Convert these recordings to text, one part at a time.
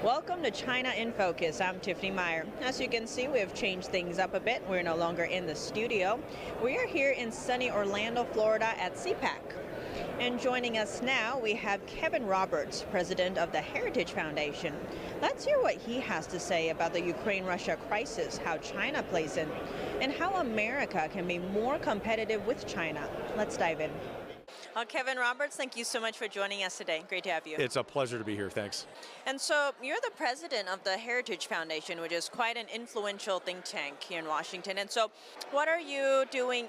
Welcome to China in Focus. I'm Tiffany Meyer. As you can see, we have changed things up a bit. We're no longer in the studio. We are here in sunny Orlando, Florida at CPAC. And joining us now, we have Kevin Roberts, president of the Heritage Foundation. Let's hear what he has to say about the Ukraine-Russia crisis, how China plays in, and how America can be more competitive with China. Let's dive in. Kevin Roberts, thank you so much for joining us today. Great to have you. It's a pleasure to be here. Thanks. And so you're the president of the Heritage Foundation, which is quite an influential think tank here in Washington. And so what are you doing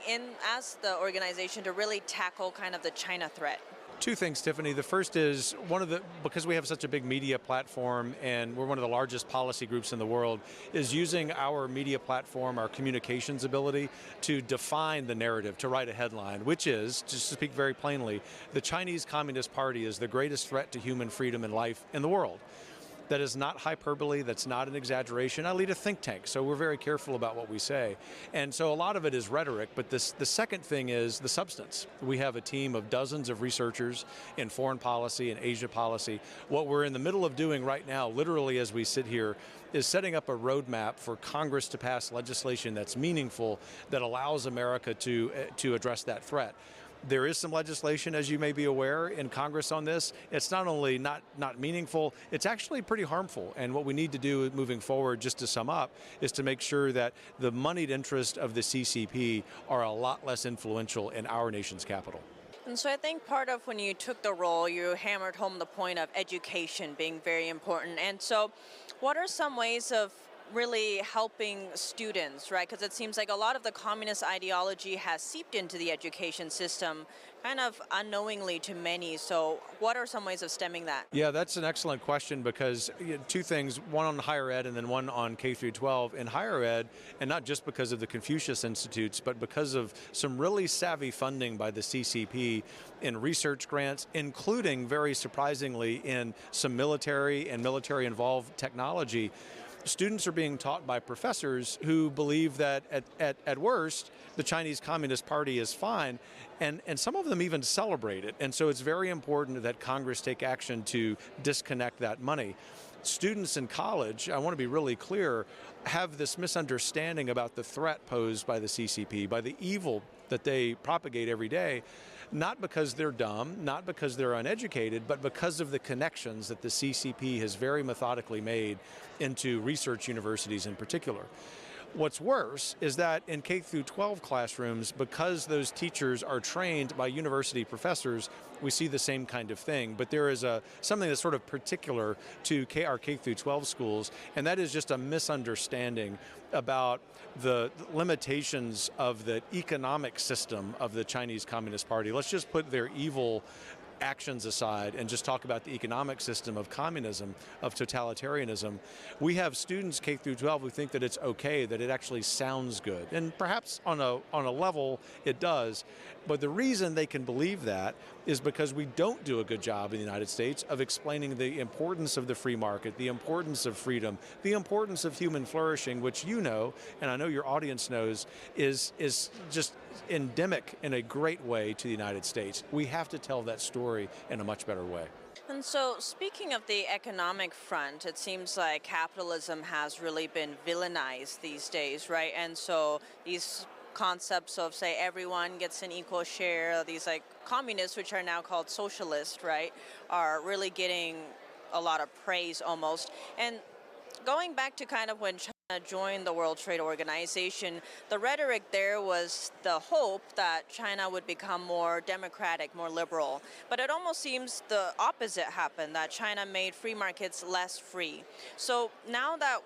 as the organization to really tackle kind of the China threat? Two things, Tiffany. The first is because we have such a big media platform and we're one of the largest policy groups in the world, is using our media platform, our communications ability to define the narrative, to write a headline, which is, just to speak very plainly, the Chinese Communist Party is the greatest threat to human freedom and life in the world. That is not hyperbole, that's not an exaggeration. I lead a think tank, so we're very careful about what we say. And so a lot of it is rhetoric, but the second thing is the substance. We have a team of dozens of researchers in foreign policy and Asia policy. What we're in the middle of doing right now, literally as we sit here, is setting up a roadmap for Congress to pass legislation that's meaningful, that allows America to address that threat. There is some legislation, as you may be aware, in Congress on this. It's not only not meaningful, it's actually pretty harmful. And what we need to do moving forward, just to sum up, is to make sure that the moneyed interests of the CCP are a lot less influential in our nation's capital. And so I think part of when you took the role, you hammered home the point of education being very important. And so what are some ways of really helping students, right? Because it seems like a lot of the communist ideology has seeped into the education system kind of unknowingly to many. So what are some ways of stemming that? Yeah, that's an excellent question, because two things, one on higher ed and then one on K through 12. In higher ed, and not just because of the Confucius Institutes, but because of some really savvy funding by the CCP in research grants, including, very surprisingly, in some military and military-involved technology. Students are being taught by professors who believe that at worst, the Chinese Communist Party is fine, and some of them even celebrate it. And so it's very important that Congress take action to disconnect that money. Students in college, I want to be really clear, have this misunderstanding about the threat posed by the CCP, by the evil that they propagate every day, not because they're dumb, not because they're uneducated, but because of the connections that the CCP has very methodically made into research universities in particular. What's worse is that in K through 12 classrooms, because those teachers are trained by university professors, we see the same kind of thing. But there is something that's sort of particular to our K through 12 schools, and that is just a misunderstanding about the limitations of the economic system of the Chinese Communist Party. Let's just put their evil actions aside and just talk about the economic system of communism, of totalitarianism. We have students K through 12 who think that it's okay, that it actually sounds good. And perhaps on a level it does. But the reason they can believe that is because we don't do a good job in the United States of explaining the importance of the free market, the importance of freedom, the importance of human flourishing, which you know, and I know your audience knows, is just endemic in a great way to the United States. We have to tell that story in a much better way. And so speaking of the economic front, it seems like capitalism has really been villainized these days, right? And so these concepts of, say, everyone gets an equal share, these like communists, which are now called socialists, right, are really getting a lot of praise almost. And going back to kind of when China joined the World Trade Organization, the rhetoric there was the hope that China would become more democratic, more liberal. But it almost seems the opposite happened, that China made free markets less free. So now that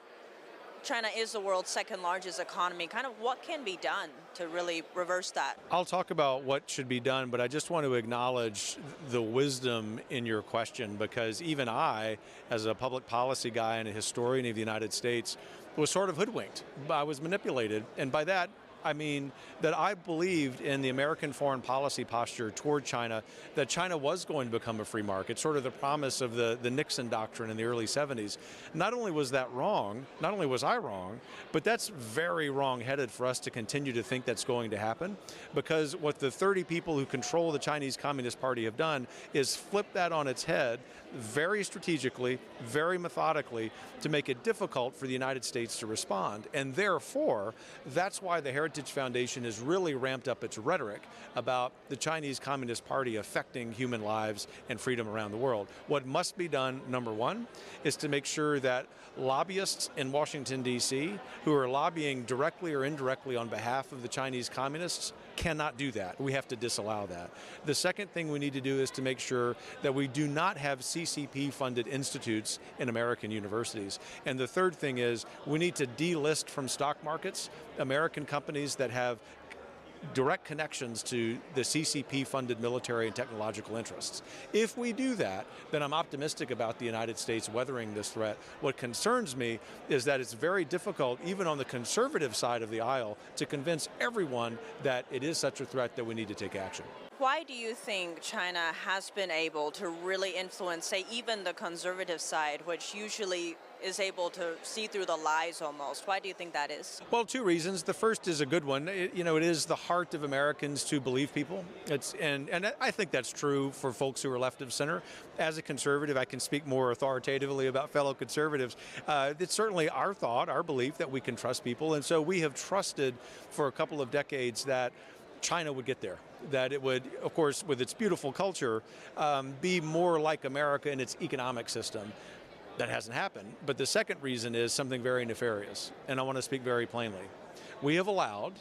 China is the world's second largest economy, kind of what can be done to really reverse that? I'll talk about what should be done, but I just want to acknowledge the wisdom in your question, because even I, as a public policy guy and a historian of the United States, was sort of hoodwinked. I was manipulated, and by that, I mean that I believed in the American foreign policy posture toward China, that China was going to become a free market, sort of the promise of the Nixon doctrine in the early 70s. Not only was that wrong, not only was I wrong, but that's very wrong-headed for us to continue to think that's going to happen, because what the 30 people who control the Chinese Communist Party have done is flip that on its head very strategically, very methodically, to make it difficult for the United States to respond. And therefore, that's why the Heritage Foundation has really ramped up its rhetoric about the Chinese Communist Party affecting human lives and freedom around the world. What must be done, number one, is to make sure that lobbyists in Washington, D.C., who are lobbying directly or indirectly on behalf of the Chinese communists, cannot do that. We have to disallow that. The second thing we need to do is to make sure that we do not have CCP-funded institutes in American universities. And the third thing is we need to delist from stock markets American companies that have direct connections to the CCP-funded military and technological interests. If we do that, then I'm optimistic about the United States weathering this threat. What concerns me is that it's very difficult, even on the conservative side of the aisle, to convince everyone that it is such a threat that we need to take action. Why do you think China has been able to really influence, say, even the conservative side, which usually is able to see through the lies almost? Why do you think that is? Well, two reasons. The first is a good one. It is the heart of Americans to believe people. And I think that's true for folks who are left of center. As a conservative, I can speak more authoritatively about fellow conservatives. It's certainly our thought, our belief that we can trust people. And so we have trusted for a couple of decades that China would get there, that it would, of course, with its beautiful culture, be more like America in its economic system. That hasn't happened. But the second reason is something very nefarious, and I want to speak very plainly. We have allowed,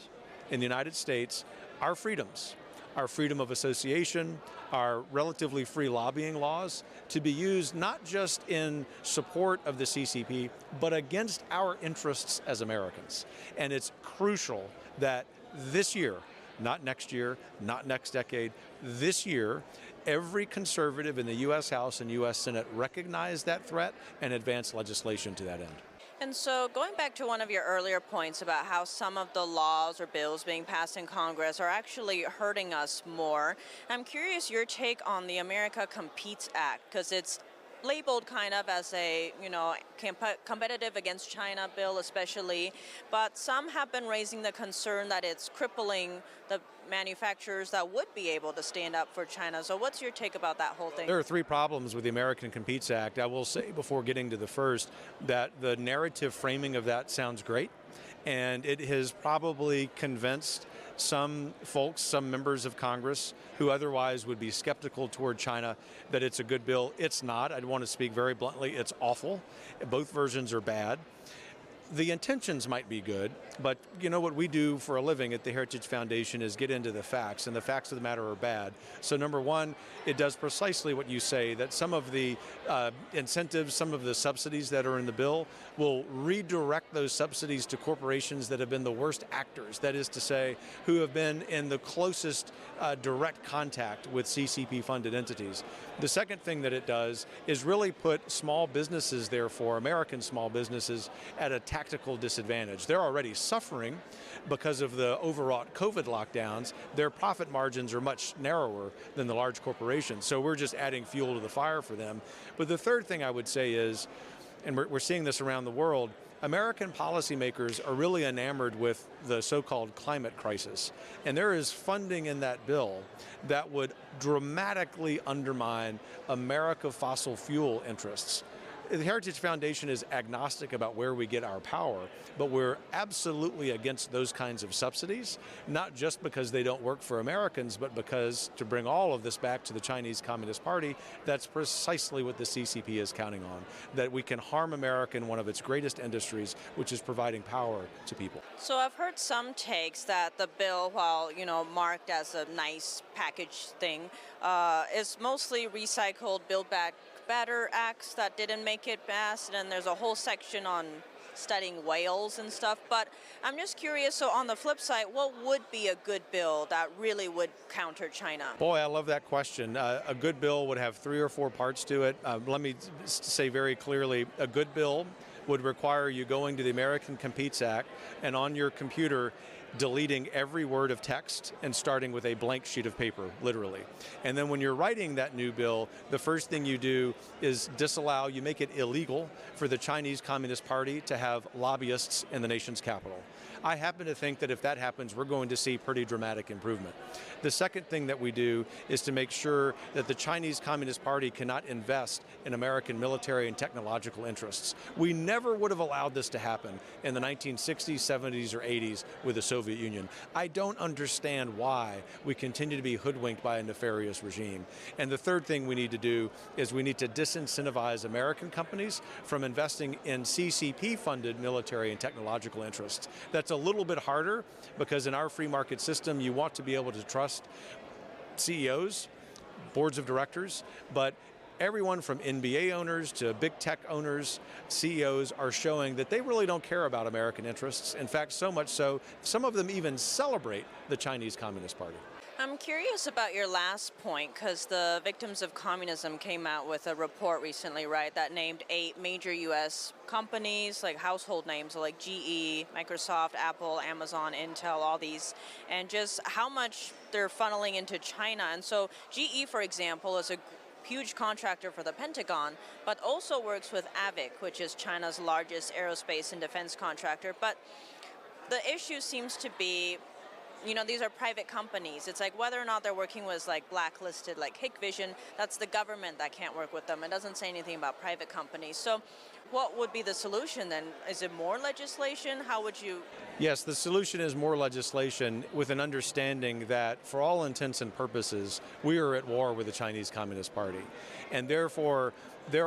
in the United States, our freedoms, our freedom of association, our relatively free lobbying laws, to be used not just in support of the CCP, but against our interests as Americans. And it's crucial that this year, not next year, not next decade, this year, every conservative in the U.S. House and U.S. Senate recognize that threat and advance legislation to that end. And so going back to one of your earlier points about how some of the laws or bills being passed in Congress are actually hurting us more, I'm curious your take on the America Competes Act, because it's labeled kind of as a, competitive against China bill especially, but some have been raising the concern that it's crippling the manufacturers that would be able to stand up for China. So what's your take about that whole thing? There are three problems with the American Competes Act. I will say before getting to the first that the narrative framing of that sounds great, and it has probably convinced some folks, some members of Congress who otherwise would be skeptical toward China that it's a good bill. It's not. I want to speak very bluntly. It's awful. Both versions are bad. The intentions might be good, but what we do for a living at the Heritage Foundation is get into the facts, and the facts of the matter are bad. So number one, it does precisely what you say, that some of the incentives, some of the subsidies that are in the bill will redirect those subsidies to corporations that have been the worst actors, that is to say, who have been in the closest direct contact with CCP-funded entities. The second thing that it does is really put small businesses, therefore, American small businesses, at a tactical disadvantage. They're already suffering because of the overwrought COVID lockdowns. Their profit margins are much narrower than the large corporations, so we're just adding fuel to the fire for them. But the third thing I would say is, and we're seeing this around the world, American policymakers are really enamored with the so-called climate crisis. And there is funding in that bill that would dramatically undermine American fossil fuel interests. The Heritage Foundation is agnostic about where we get our power, but we're absolutely against those kinds of subsidies, not just because they don't work for Americans, but because, to bring all of this back to the Chinese Communist Party, that's precisely what the CCP is counting on, that we can harm America in one of its greatest industries, which is providing power to people. So I've heard some takes that the bill, while marked as a nice package thing, is mostly recycled Build Back Better acts that didn't make it past, and there's a whole section on studying whales and stuff. But I'm just curious, so on the flip side, what would be a good bill that really would counter China? Boy, I love that question. A good bill would have 3 or 4 parts to it. Let me say very clearly, a good bill would require you going to the American Competes Act and on your computer deleting every word of text and starting with a blank sheet of paper, literally. And then when you're writing that new bill, the first thing you do is you make it illegal for the Chinese Communist Party to have lobbyists in the nation's capital. I happen to think that if that happens, we're going to see pretty dramatic improvement. The second thing that we do is to make sure that the Chinese Communist Party cannot invest in American military and technological interests. We never would have allowed this to happen in the 1960s, 70s, or 80s with the Soviet Union. I don't understand why we continue to be hoodwinked by a nefarious regime. And the third thing we need to do is we need to disincentivize American companies from investing in CCP-funded military and technological interests. That's a little bit harder because in our free market system, you want to be able to trust CEOs, boards of directors, but everyone from NBA owners to big tech owners, CEOs are showing that they really don't care about American interests. In fact, so much so, some of them even celebrate the Chinese Communist Party. I'm curious about your last point, because the Victims of Communism came out with a report recently, right, that named 8 major U.S. companies, like household names, like GE, Microsoft, Apple, Amazon, Intel, all these, and just how much they're funneling into China. And so GE, for example, is a huge contractor for the Pentagon, but also works with AVIC, which is China's largest aerospace and defense contractor. But the issue seems to be, these are private companies. It's like whether or not they're working with like blacklisted, like Hikvision, that's the government that can't work with them. It doesn't say anything about private companies. So what would be the solution then? Is it more legislation? How would you? Yes, the solution is more legislation with an understanding that for all intents and purposes, we are at war with the Chinese Communist Party. And therefore,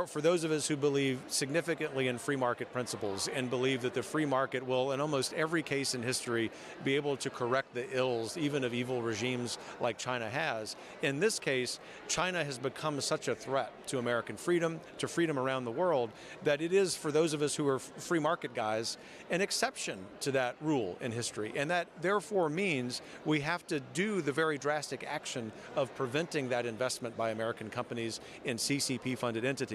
for those of us who believe significantly in free market principles and believe that the free market will, in almost every case in history, be able to correct the ills even of evil regimes like China has, in this case, China has become such a threat to American freedom, to freedom around the world, that it is, for those of us who are free market guys, an exception to that rule in history. And that therefore means we have to do the very drastic action of preventing that investment by American companies in CCP-funded entities.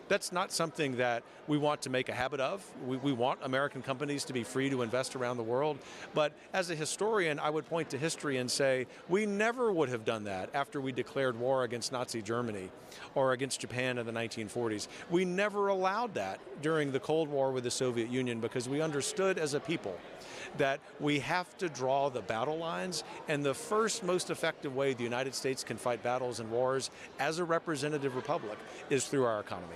That's not something that we want to make a habit of. We want American companies to be free to invest around the world. But as a historian, I would point to history and say, we never would have done that after we declared war against Nazi Germany or against Japan in the 1940s. We never allowed that during the Cold War with the Soviet Union because we understood as a people that we have to draw the battle lines, and the first most effective way the United States can fight battles and wars as a representative republic is through our economy.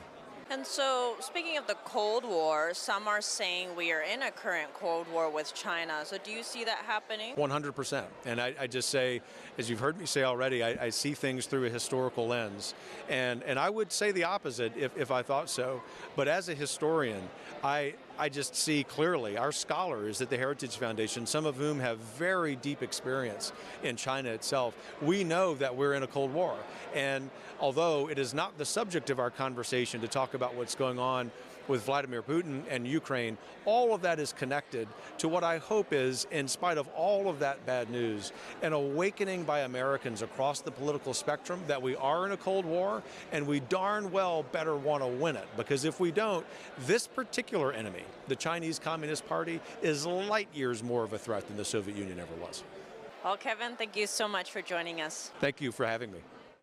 And so, speaking of the Cold War, some are saying we are in a current Cold War with China. So do you see that happening? 100%. And I just say, as you've heard me say already, I see things through a historical lens. And I would say the opposite if I thought so. But as a historian, I just see clearly our scholars at the Heritage Foundation, some of whom have very deep experience in China itself, we know that we're in a Cold War. And although it is not the subject of our conversation to talk about what's going on with Vladimir Putin and Ukraine, all of that is connected to what I hope is, in spite of all of that bad news, an awakening by Americans across the political spectrum that we are in a Cold War, and we darn well better want to win it. Because if we don't, this particular enemy, the Chinese Communist Party, is light years more of a threat than the Soviet Union ever was. Well, Kevin, thank you so much for joining us. Thank you for having me.